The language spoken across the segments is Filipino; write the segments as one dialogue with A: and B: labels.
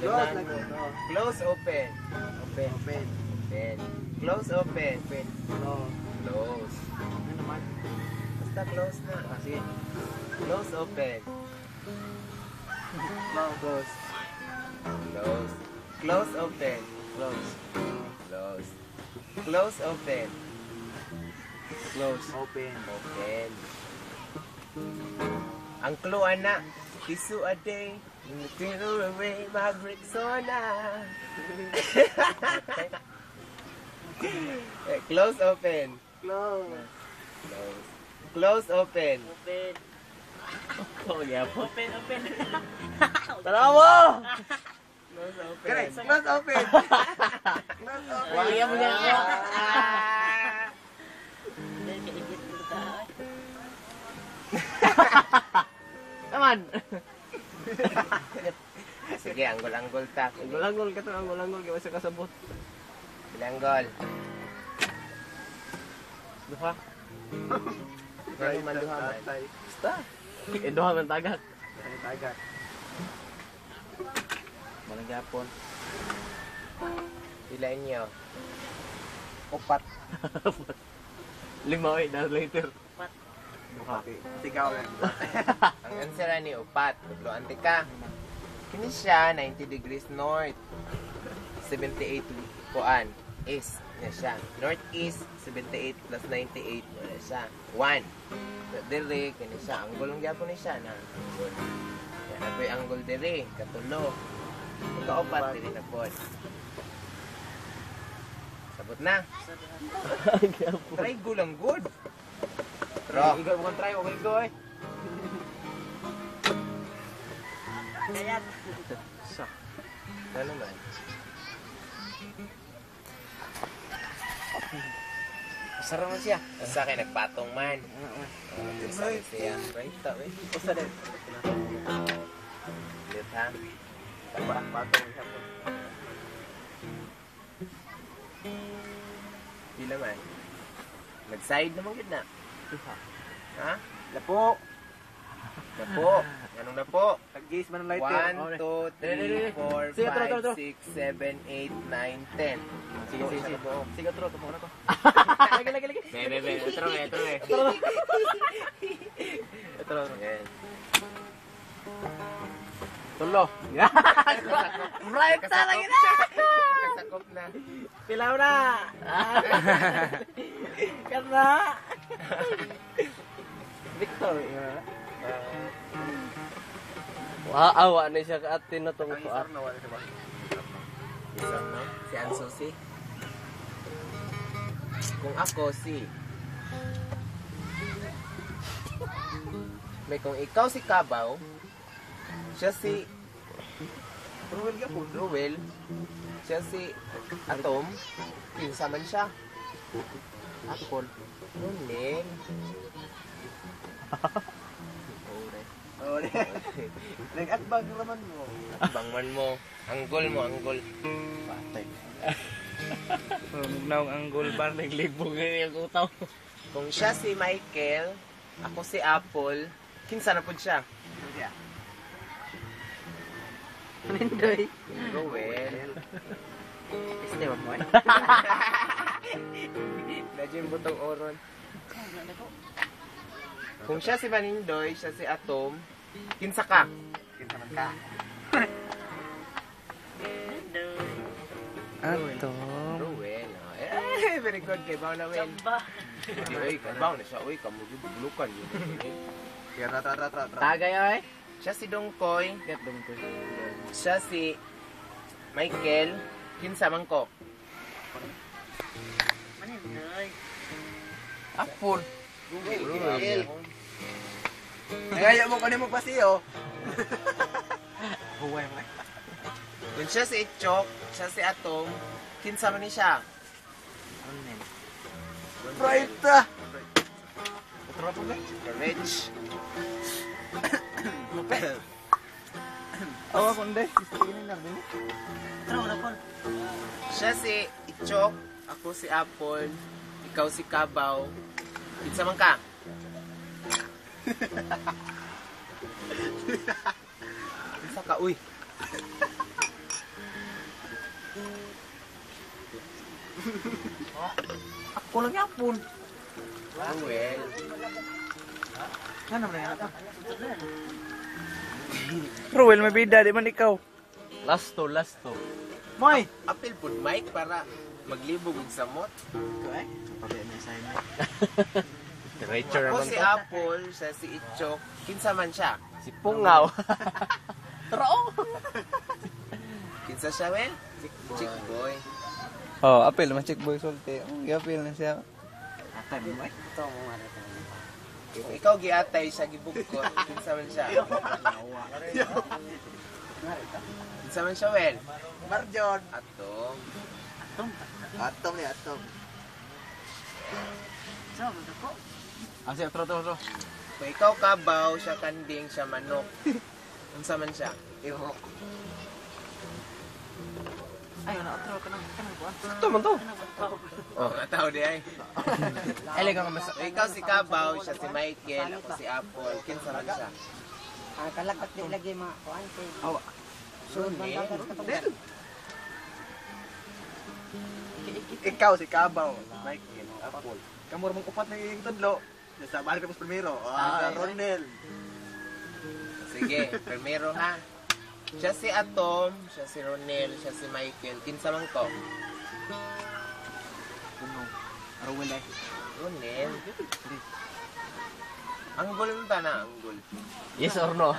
A: Close, open.
B: Open.
A: Open. Close, open.
B: Open.
A: Close.
B: Ano naman?
A: Basta close na.
B: Sige.
A: Close, open.
B: Close.
A: Close. Close, open.
B: Close.
A: Close. Close, open.
B: Close. Open.
A: Open. Ang clue, anak. Tisu a day. Throw away my Rexona. Close, open.
B: Close.
A: Close. Close, open.
C: Open.
B: Open.
C: Open.
B: Tara mo!
A: Close, open.
B: Close open. Close open.
C: Wala mo yan.
B: Naman.
A: Sige, anggol-anggol ta.
B: Anggol-anggol ka to. Anggol-anggol. Gawin sa kasabot.
A: Bilanggol.
B: Duha.
A: Ano manduha man?
B: Basta. Duha man tagak.
A: Tagak.
B: Malang gapon.
A: Pila inyo?
B: Upat. 5 eh. Dahil later.
C: Upat.
B: Duha.
A: Sigaw lang. Ang answer ni upat. Tudloan ka. Kini siya 90 degrees north. 78 kuan east na siya. Northeast 78 plus 98 na siya. 1. Dire kini siya anggol ng gyapon ni siya na. Anggol. Yan na po'y anggol dire katulo. Kung kaupat dire na pod. Sabot na. Try go lang good. Bro.
B: Ikaw mo try. Okay go eh.
C: Kayat.
B: Sa.
A: Ano naman? Sarap man siya. Sa akin, nagpatong man. Sa akin siya. Right, tabi.
B: Usa din.
A: Lit ha?
B: Patong siya po.
A: Di naman. Nag-side naman gid na. Ha?
B: Lapo.
A: Na po. Anong na po?
B: Tag-gaze man ang lighter.
A: 1, 2, 3, 4,
B: Sige, tro.
A: 5, 6, 7, 8, 9, 10.
B: Sige. Sige, tro. Tumuha na ko. Lagi.
A: Bebe. Ito eh.
B: Ito.
A: Ayan.
B: Tulo. Bright talaga na.
A: Kasakop na.
B: Pilaw na. Karna. Victor. Waawa na siya ka atin na itong kuat.
A: Isang no? Si Ansusi. Kung ako si... May kung ikaw si Kabaw, siya si...
B: Ruel ka po.
A: Ruel, siya si Atom, pinsa man siya.
B: Apple.
A: Ruel.
B: Nag-atbag naman mo.
A: Bangman mo. Anggol mo, anggol.
B: Patay.
C: Naong anggol ba? Nagligbog na yung utaw.
A: Kung siya si Michael, ako si Apple, kinsa na po siya?
C: Nindoy.
A: Ruel.
B: Este ba mo?
A: Medyo yung butong oron. Kung siya si Manindoy, siya si Atom, kinsa ka?
B: Kinsa man ka?
C: Nindoy.
B: Atom.
A: Ruel. Very good. Kay Bao na win.
C: Samba.
A: Uy, kay Bao na siya. Uy, kamugulukan yun.
B: Tra.
A: Tagay ay. Siya si Dongkoy.
B: Get dong ko.
A: Siya si Michael. Kinsa man ko?
C: Manindoy.
B: Apple.
A: Ruel.
B: Nagaya mo kanimo pasiyo. Huwag mo.
A: Kung siya si Chok, siya si Atom, kinsa man ni siya?
B: Bright ta. Tara po ba?
A: Rich.
B: Awa ko hindi. Sige na din.
C: Tara na po.
A: Siya si Ichok, ako si Apple, ikaw si Kabaw. Kinsa man ka? Kinsa ka? Uy.
B: Ako lang yapon.
A: Ruel.
B: Ano naman yan ako?
D: Ruel, may bida, di man ikaw.
B: Last to. Moy!
A: Apil po Mike para maglibog ng samot.
B: Okay. Pagay na sa inyo.
A: Ako
B: Rachel naman
A: si
B: to.
A: Apple, siya si Ichok. Kinsa man siya?
B: Si Pungaw. Taro!
A: Kinsa siya, Wel? Chick boy.
D: Oh, apil, ma-check boy sulti. Oh, apil na siya.
B: Atay mo, Moy.
A: Kung ikaw giatay siya gibugkot, kinsa man siya? Kinsa man siya, Wel?
B: Marjon!
A: Ato.
B: Atom ni Atom.
C: So, ko.
B: Ah, siya, tro.
A: Kung ikaw kabaw, siya kanding, siya manok. Kinsa man siya? Ihok.
C: Ay, ano, atro ka nang buwan.
B: Ito man to.
A: Oh, kataw di ay.
B: Ele ka mas.
A: Kung ikaw si Kabaw, siya si Michael, ako si Apple. Kinsa man siya?
C: Kalagkat di lagi mga kuwan.
B: Awa.
A: Suni.
B: Ikaw si Kabaw. Michael. Apple. Kamu mong upat na yung tudlo. Sa balik ko primero. Ronel.
A: Sige, primero ha. Siya si Atom, siya si Ronel, siya si Michael. Kinsa man ko?
B: Puno. Arwel ay.
A: Ronel. Anggol nta na, anggol.
B: Yes or no?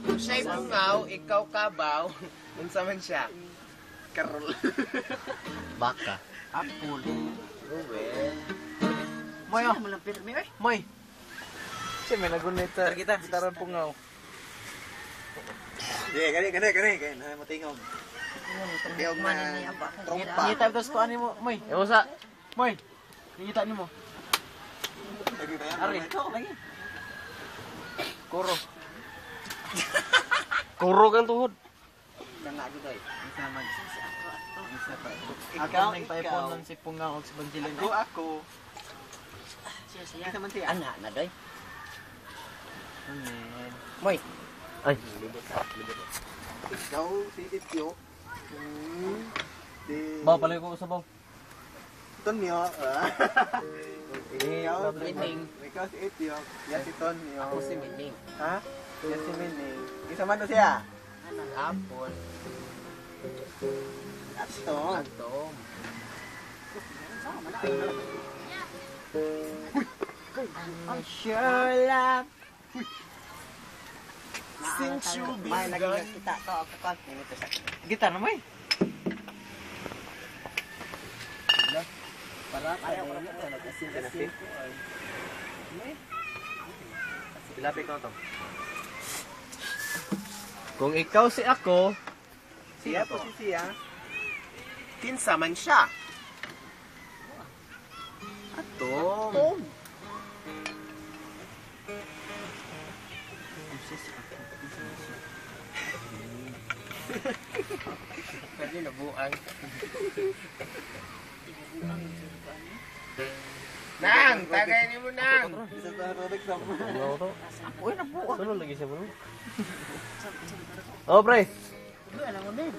A: Kung siya'y bungaw, ikaw Kabaw, unsa man siya?
B: Karol.
A: Baka.
B: Apple.
A: Ruel.
B: Moy, oh.
C: Mo lang pirmi oy.
B: Moy.
D: Siya, may nagunita.
B: Kita.
D: Gitaran pungaw.
B: Gani. Kaya matingog. Tiyog
C: Man
B: na
C: ni aba.
B: trompa.
E: Ngita ito sa kuan mo, Moy. Ewan sa. Moy. Ngita nimo. Ari. Kuro. Kuro kang tuhod. Ikaw nagpa-ipon ng si Pungang o si Banjilin.
B: Ako.
C: Siya.
B: Anak na doy.
E: Moy. Ay.
B: Ikaw si Ityo.
E: Ba pala ko sa baw.
B: Tonyo. Ikaw
A: Mining.
B: Ikaw si Ityo. Yan si Tonyo.
A: Ako si Mining.
B: Ha? Yan si Mining. Isa man to siya.
A: Apple.
B: Atom.
A: Atom.
C: Ang sure lang.
A: Since you
C: May
A: begun.
C: naging kita to ako kon.
E: Gitar na, Moy.
A: Para kayo na nagkasin.
B: Pilapit ko to.
E: Kung ikaw si ako,
B: Siya po si siya.
A: Kinsa man siya? Atom. Kasi nabuang. Nang! Tagay ni mo, Nang!
B: Isa sa Rodek na.
E: ano to? Uy, nabuo. Ano lagi siya mo? Oh, pre.
C: Alam mo din.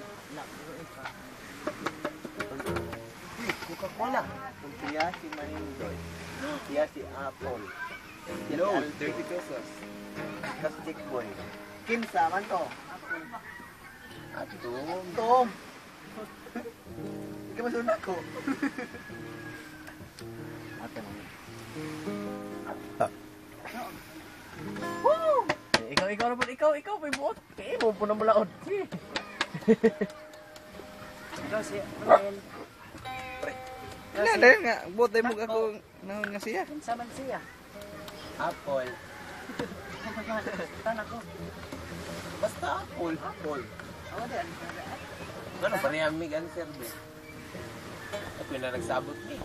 B: Coca-Cola. Kung siya si Manindoy. Siya si Apple.
A: Hello, 30 pesos.
B: Tapos Chick Boy. Kinsa man to.
A: Atom.
B: Tom. Ikaw masunod ko.
E: Ikaw na po. Ikaw. May buot. Kaya mo po na mulaod.
C: Ikaw si Ronel.
D: Dahil nga, botay mo ako nahon nga siya.
C: Kinsa man siya?
A: Apple.
C: Tan ako.
A: Basta Apple. Apple.
C: Awa din.
A: Ano pa niya amig answer ba? Ako na nagsabot ni.